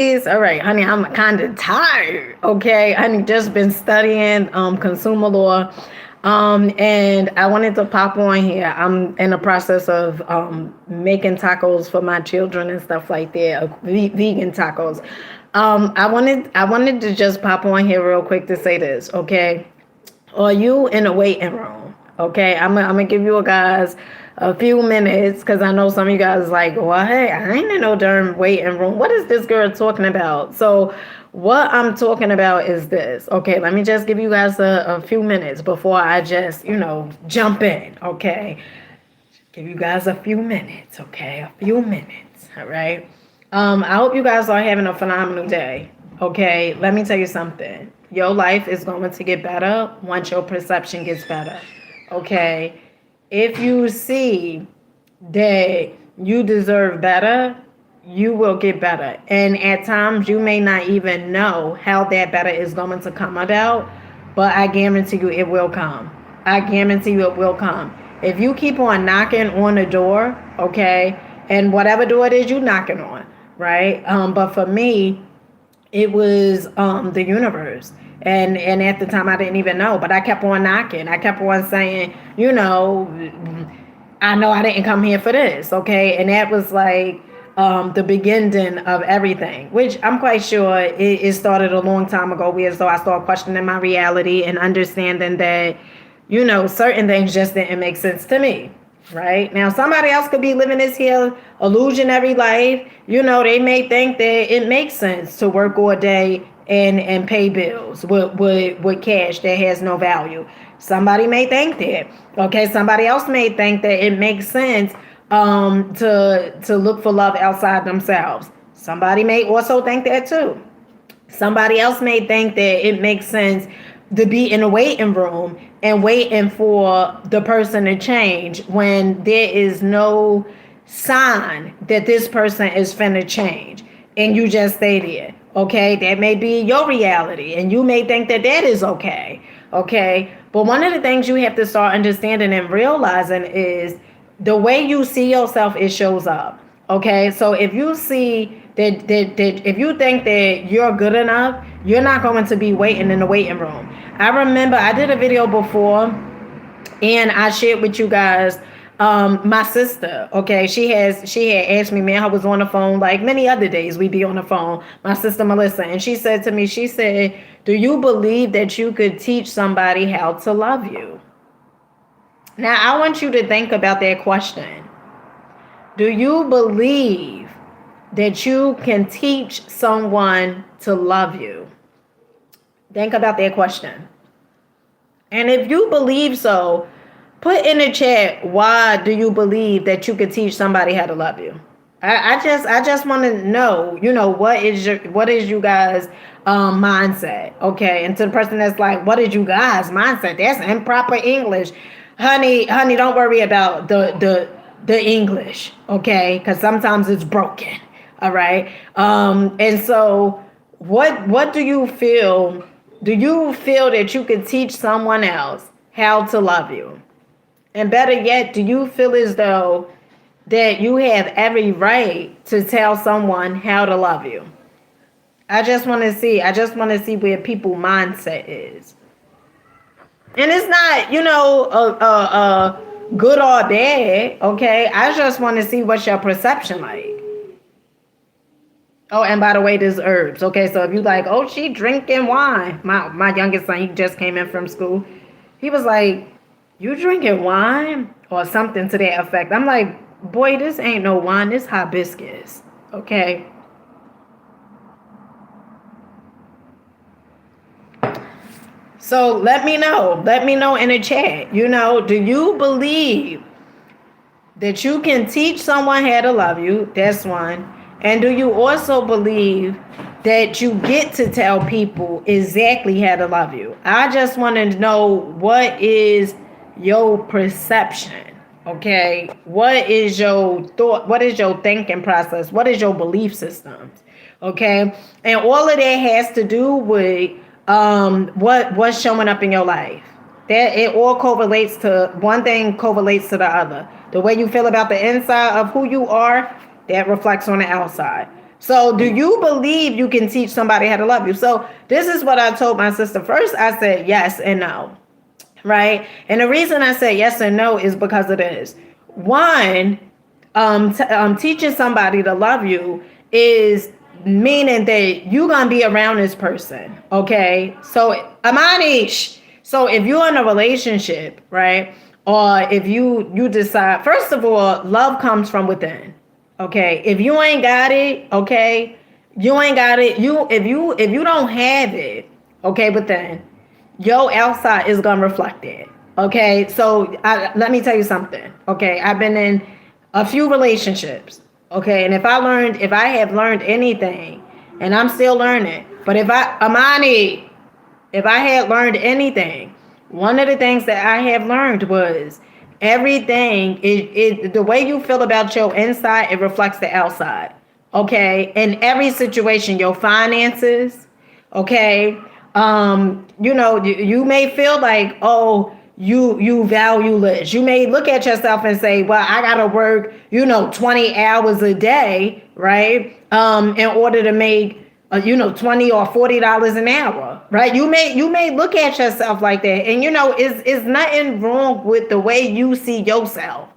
All right, honey, I'm kind of tired. Okay, honey, just been studying consumer law, and I wanted to pop on here. I'm in the process of making tacos for my children and stuff like that, vegan tacos. I wanted to just pop on here real quick to say this. Okay, are you in a waiting room? Okay, I'm gonna give you guys a few minutes because I know some of you guys like, well, hey, I ain't in no darn waiting room. What is this girl talking about? So, what I'm talking about is this. Okay, let me just give you guys a few minutes before I just, jump in. Okay, give you guys a few minutes. Okay, a few minutes. All right. I hope you guys are having a phenomenal day. Okay, let me tell you something. Your life is going to get better once your perception gets better. Okay, if you see that you deserve better, you will get better. And at times, you may not even know how that better is going to come about, but I guarantee you it will come. I guarantee you it will come. If you keep on knocking on the door, okay, and whatever door it is you knocking on, right? But for me, it was the universe. And at the time I didn't even know, but I kept on knocking. I kept on saying, I know I didn't come here for this, okay? And that was like the beginning of everything, which I'm quite sure it started a long time ago, where so I started questioning my reality and understanding that, certain things just didn't make sense to me. Right now, somebody else could be living this here illusionary life. They may think that it makes sense to work all day and pay bills with cash that has no value. Somebody may think that. Okay, somebody else may think that it makes sense to look for love outside themselves. Somebody may also think that too. Somebody else may think that it makes sense to be in a waiting room and waiting for the person to change when there is no sign that this person is finna change, and you just stay there. Okay, that may be your reality and you may think that that is okay. Okay, but one of the things you have to start understanding and realizing is the way you see yourself, it shows up. Okay, so if you see that if you think that you're good enough, you're not going to be waiting in the waiting room. I remember I did a video before and I shared with you guys my sister. Okay, she had asked me, man, I was on the phone like many other days we be on the phone, my sister Melissa, and she said to me, she said, do you believe that you could teach somebody how to love you? Now I want you to think about that question. Do you believe that you can teach someone to love you? Think about that question. And if you believe so, put in the chat, why do you believe that you could teach somebody how to love you? I just want to know, what is you guys mindset? Okay. And to the person that's like, what is you guys mindset? That's improper English. Honey, don't worry about the English, okay? Because sometimes it's broken. All right. And so what do you feel? Do you feel that you could teach someone else how to love you? And better yet, do you feel as though that you have every right to tell someone how to love you? I just want to see where people mindset is. And it's not, good or bad, okay? I just want to see what's your perception like. Oh, and by the way, there's herbs. Okay, so if you like, oh, she drinking wine. My youngest son, he just came in from school. He was like, you drinking wine? Or something to that effect. I'm like, boy, this ain't no wine. This hibiscus. Okay. So let me know. Let me know in the chat. Do you believe that you can teach someone how to love you? That's one. And do you also believe that you get to tell people exactly how to love you? I just want to know, what is your perception? Okay. What is your thought? What is your thinking process? What is your belief systems? Okay. And all of that has to do with what's showing up in your life. That it all correlates to one thing, correlates to the other. The way you feel about the inside of who you are, that reflects on the outside. So do you believe you can teach somebody how to love you? So this is what I told my sister. First, I said yes and no, right? And the reason I say yes and no is because it is. One, teaching somebody to love you is meaning that you're gonna be around this person, okay? So Amanish, so if you're in a relationship, right, or if you decide, first of all, love comes from within, okay? If you ain't got it, okay, you ain't got it. If you don't have it, okay, within, your outside is gonna reflect it. Okay, so let me tell you something. Okay, I've been in a few relationships. Okay, and if I have learned anything, and I'm still learning, but if I had learned anything, one of the things that I have learned was everything is the way you feel about your inside, it reflects the outside. Okay, in every situation, your finances, okay, you may feel like, oh, you valueless. You may look at yourself and say, well, I gotta work, 20 hours a day, right, in order to make 20 or $40 an hour, right? You may look at yourself like that, and it's nothing wrong with the way you see yourself,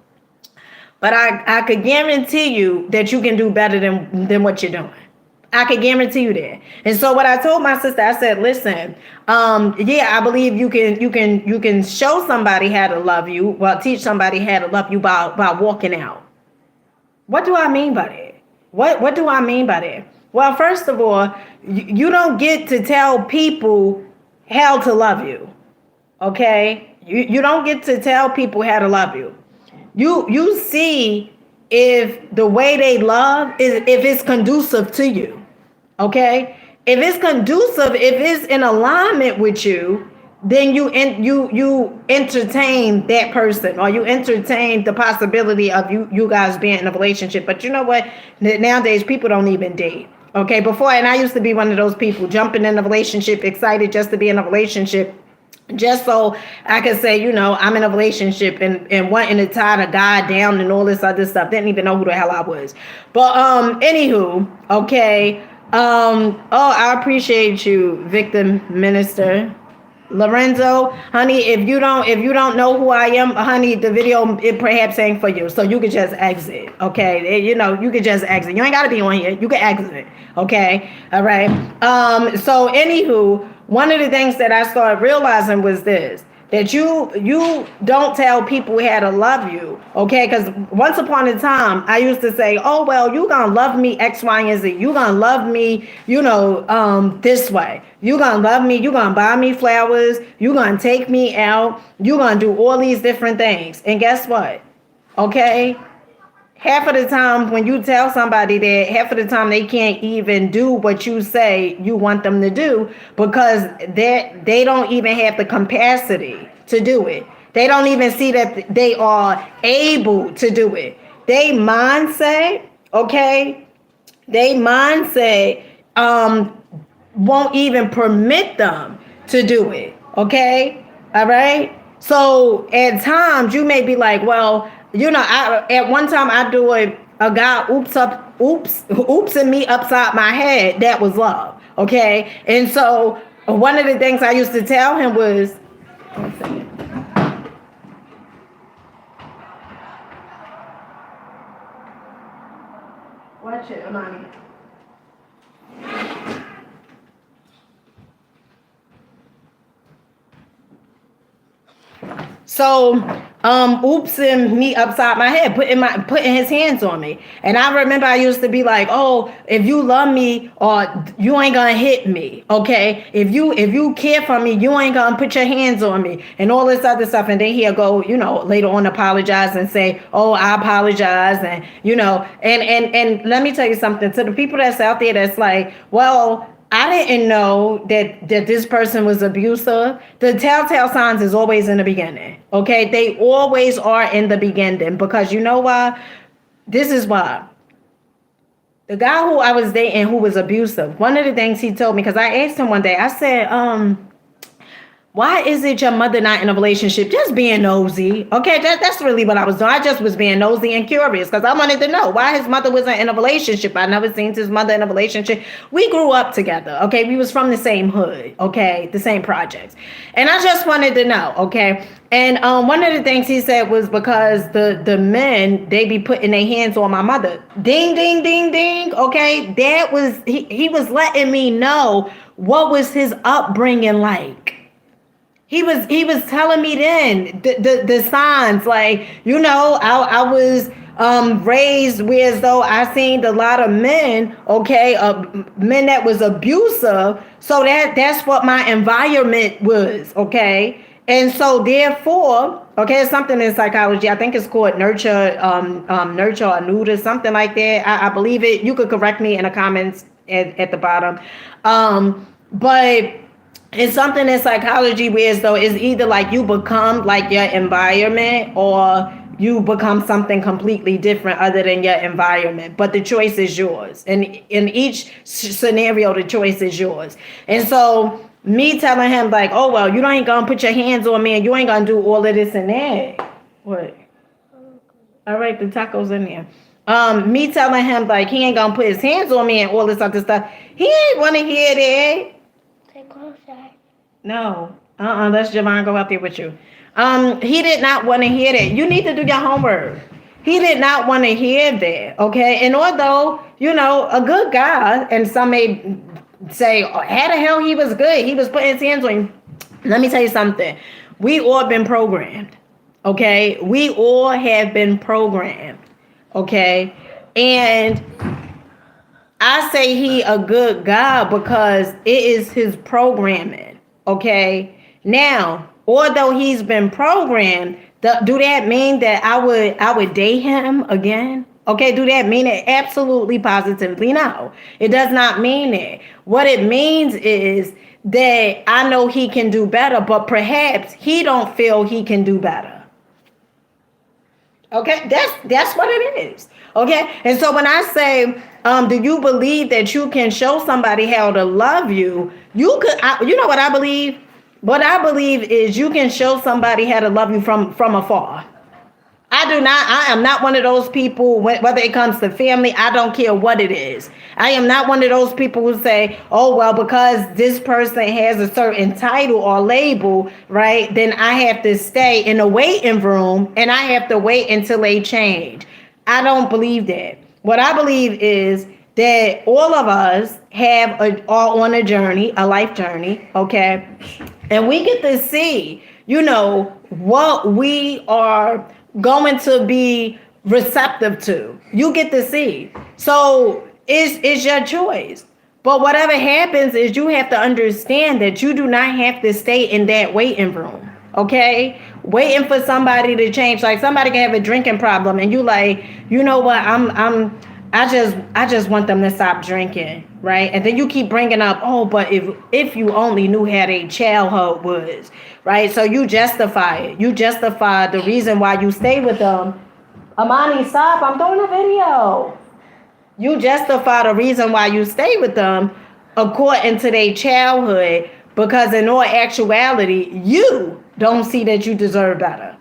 but I could guarantee you that you can do better than what you're doing. I could guarantee you that. And so what I told my sister, I said, listen, yeah, I believe you can show somebody how to love you, well, teach somebody how to love you by walking out. What do I mean by that? What do I mean by that? Well, first of all, you don't get to tell people how to love you. Okay? You don't get to tell people how to love you. You see if the way they love is if it's conducive to you. Okay? If it's conducive, if it's in alignment with you, then you entertain that person, or you entertain the possibility of you guys being in a relationship. But you know what? Nowadays people don't even date. Okay, before, and I used to be one of those people jumping in a relationship, excited just to be in a relationship, just so I could say, I'm in a relationship, and wanting to tie the guy down and all this other stuff. Didn't even know who the hell I was. But anywho, okay. Oh, I appreciate you, victim minister. Lorenzo, honey, if you don't know who I am, honey, the video it perhaps ain't for you, so you could just exit. Okay, you could just exit. You ain't gotta be on here. You can exit. Okay, all right. So anywho, one of the things that I started realizing was this: that you don't tell people how to love you, okay? Because once upon a time, I used to say, oh, well, you gonna love me X, Y, and Z. You gonna love me, this way. You gonna love me. You gonna buy me flowers. You gonna take me out. You gonna do all these different things. And guess what? Okay? Half of the time when you tell somebody that, half of the time they can't even do what you say you want them to do, because they don't even have the capacity to do it. They don't even see that they are able to do it. They mindset, okay? They mindset won't even permit them to do it. Okay? All right? So at times you may be like, well, at one time I do a guy oopsing me upside my head. That was love. Okay? And so one of the things I used to tell him was, one second. Watch it, Amani. So, oopsing me upside my head, putting his hands on me. And I remember I used to be like, oh, if you love me, or you ain't gonna hit me, okay? If you care for me, you ain't gonna put your hands on me, and all this other stuff. And then he'll go, later on apologize and say, oh, I apologize, and and let me tell you something, to the people that's out there that's like, well, I didn't know that this person was abusive. The telltale signs is always in the beginning. Okay, they always are in the beginning, because you know why? This is why. The guy who I was dating, who was abusive, one of the things he told me, because I asked him one day, I said, why is it your mother not in a relationship? Just being nosy. Okay, that's really what I was doing. I just was being nosy and curious because I wanted to know why his mother wasn't in a relationship. I never seen his mother in a relationship. We grew up together. Okay, we was from the same hood. Okay, the same projects, and I just wanted to know. Okay, and one of the things he said was because the men, they be putting their hands on my mother. Ding, ding, ding, ding. Okay, that was he was letting me know what was his upbringing like. He was telling me then the signs, like, I was raised where as though I seen a lot of men, okay, men that was abusive. So that's what my environment was, okay. And so therefore, okay, it's something in psychology. I think it's called nurture or neuter, something like that. I believe it. You could correct me in the comments at the bottom. But it's something in psychology where as though it's either like you become like your environment or you become something completely different other than your environment. But the choice is yours. And in each scenario, the choice is yours. And so me telling him like, oh, well, you ain't gonna put your hands on me and you ain't gonna do all of this and that. What? All right, the taco's in there. Me telling him like he ain't gonna put his hands on me and all this other stuff. He ain't wanna hear that. No. Let's Javon go out there with you. He did not want to hear that. You need to do your homework. He did not want to hear that. Okay. And although, a good guy, and some may say, oh, how the hell he was good. He was putting his hands on you. Let me tell you something. We all been programmed. Okay. We all have been programmed. Okay. And I say he a good guy because it is his programming. Okay. Now, although he's been programmed, do that mean that I would date him again? Okay. Do that mean it? Absolutely, positively, no. It does not mean it. What it means is that I know he can do better, but perhaps he don't feel he can do better. Okay, that's what it is. Okay, and so when I say, do you believe that you can show somebody how to love you? You could, you know what I believe? What I believe is you can show somebody how to love you from afar. I am not one of those people, whether it comes to family, I don't care what it is. I am not one of those people who say, oh, well, because this person has a certain title or label, right, then I have to stay in a waiting room and I have to wait until they change. I don't believe that. What I believe is that all of us are on a journey, a life journey, okay? And we get to see, what we are going to be receptive to. You get to see. So it's your choice. But whatever happens is you have to understand that you do not have to stay in that waiting room. Okay? Waiting for somebody to change. Like somebody can have a drinking problem and you like, you know what, I just want them to stop drinking, right? And then you keep bringing up, oh, but if you only knew how their childhood was, right? So you justify it. You justify the reason why you stay with them. Amani, stop! I'm doing a video. You justify the reason why you stay with them according to their childhood, because in all actuality, you don't see that you deserve better.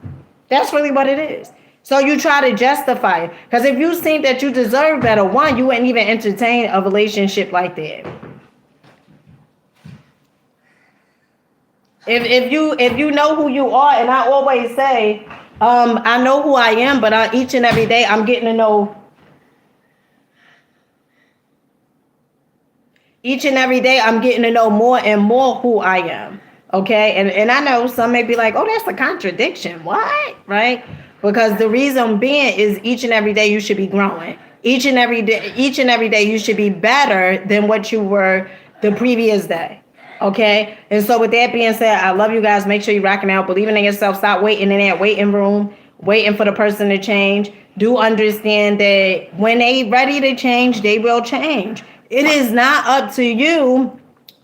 That's really what it is. So you try to justify it. Because if you think that you deserve better, one, you wouldn't even entertain a relationship like that. If you know who you are, and I always say, I know who I am, but each and every day I'm getting to know. Each and every day I'm getting to know more and more who I am. Okay, and I know some may be like, oh, that's a contradiction. What? Right? Because the reason being is each and every day you should be growing. Each and every day you should be better than what you were the previous day. Okay. And so with that being said, I love you guys. Make sure you're rocking out, believing in yourself. Stop waiting in that waiting room, waiting for the person to change. Do understand that when they ready to change, they will change. It is not up to you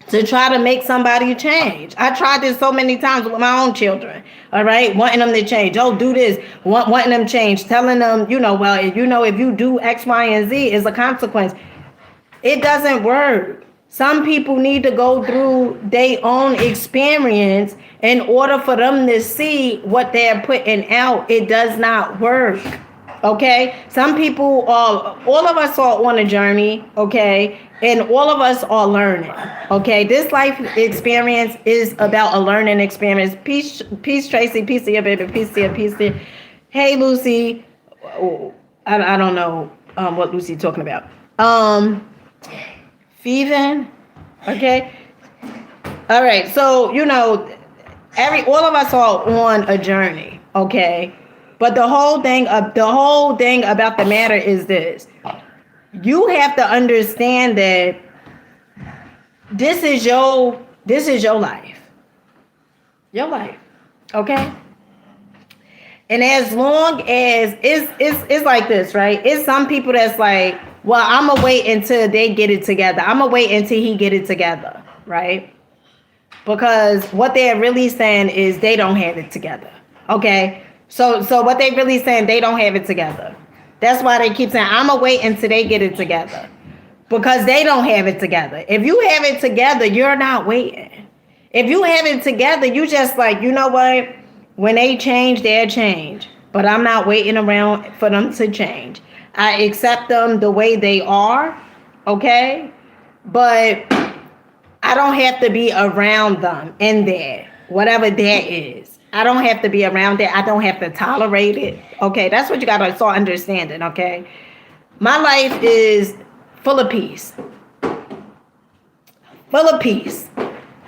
to try to make somebody change. I tried this so many times with my own children. All right. Wanting them to change. Oh, do this. Wanting them to change. Telling them, if you do X, Y, and Z is a consequence. It doesn't work. Some people need to go through their own experience in order for them to see what they're putting out. It does not work. Okay? Some people are, all of us are on a journey, okay? And all of us are learning. Okay? This life experience is about a learning experience. Peace, Tracy. Peace to you, baby. Peace to you. Peace to you. Hey, Lucy. Oh, I don't know what Lucy talking about. Feeding. Okay. All right. So, all of us are on a journey. Okay. But the whole thing about the matter is this. You have to understand that this is your life. Your life. Okay? And as long as it's like this, right? It's some people that's like, well, I'm gonna wait until they get it together. I'm gonna wait until he get it together, right? Because what they're really saying is they don't have it together. Okay? So what they really saying, they don't have it together. That's why they keep saying, I'm gonna wait until they get it together. Because they don't have it together. If you have it together, you're not waiting. If you have it together, you just like, you know what? When they change, they'll change. But I'm not waiting around for them to change. I accept them the way they are, okay? But I don't have to be around them in there, whatever that is. I don't have to be around it. I don't have to tolerate it, okay? That's what you got to start understanding, okay? My life is full of peace. Full of peace,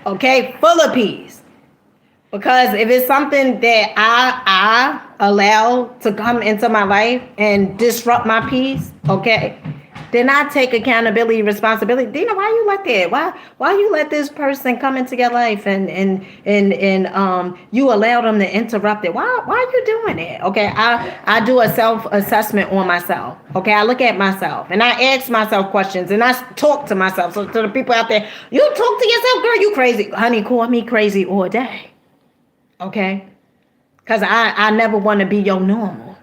okay? Full of peace. Because if it's something that I allow to come into my life and disrupt my peace, okay, then I take accountability, responsibility. Dina, why you let that? Why you let this person come into your life and you allow them to interrupt it? Why are you doing that? Okay, I do a self-assessment on myself. Okay, I look at myself and I ask myself questions and I talk to myself. So to the people out there, you talk to yourself, girl, you crazy. Honey, call me crazy all day. Okay? Because I never want to be your normal.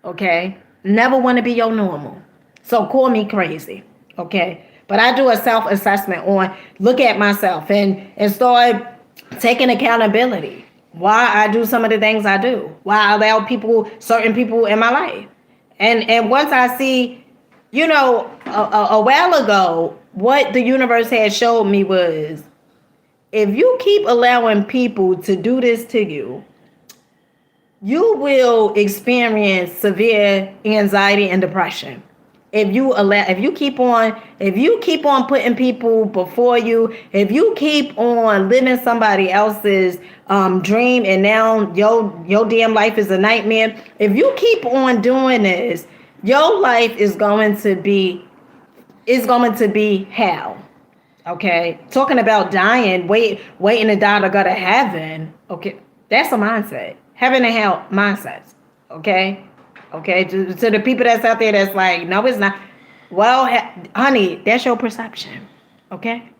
Okay? Never want to be your normal. So call me crazy. Okay? But I do a self-assessment on look at myself and start taking accountability. Why I do some of the things I do. Why I allow certain people in my life. And once I see, a while ago, what the universe had showed me was, if you keep allowing people to do this to you, you will experience severe anxiety and depression. If you keep on putting people before you, if you keep on living somebody else's dream, and now your damn life is a nightmare. If you keep on doing this, your life is going to be hell. Okay, talking about dying, waiting to die to go to heaven. Okay, that's a mindset. Heaven and hell mindsets. Okay, to the people that's out there that's like, no, it's not. Well, honey, that's your perception. Okay,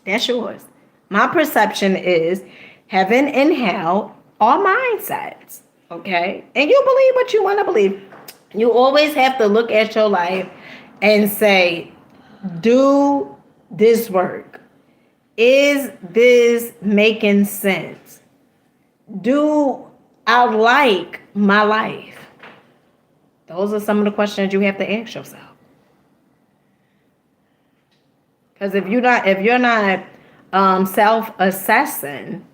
that's yours. My perception is heaven and hell are mindsets. Okay, and you believe what you want to believe. You always have to look at your life and say, do this work? Is this making sense? Do I like my life? Those are some of the questions you have to ask yourself. Because if you're not self-assessing,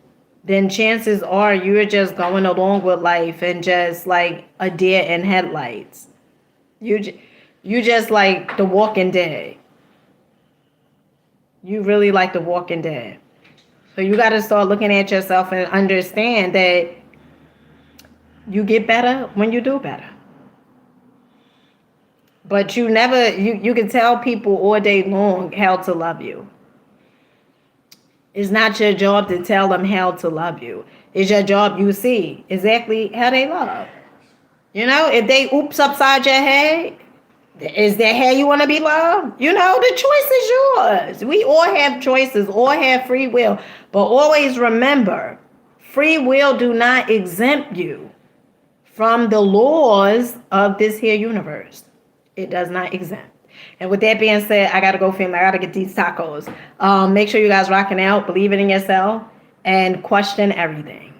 then chances are you're just going along with life and just like a deer in headlights. You just like The Walking Dead. You really like The Walking Dead. So you got to start looking at yourself and understand that you get better when you do better. But you can tell people all day long how to love you. It's not your job to tell them how to love you. It's your job, you see exactly how they love. If they oops upside your head, is that how you want to be loved? The choice is yours. We all have choices, all have free will. But always remember, free will do not exempt you from the laws of this here universe. It does not exempt. And with that being said, I gotta go, family. I gotta get these tacos. Make sure you guys rocking out, believing in yourself, and question everything.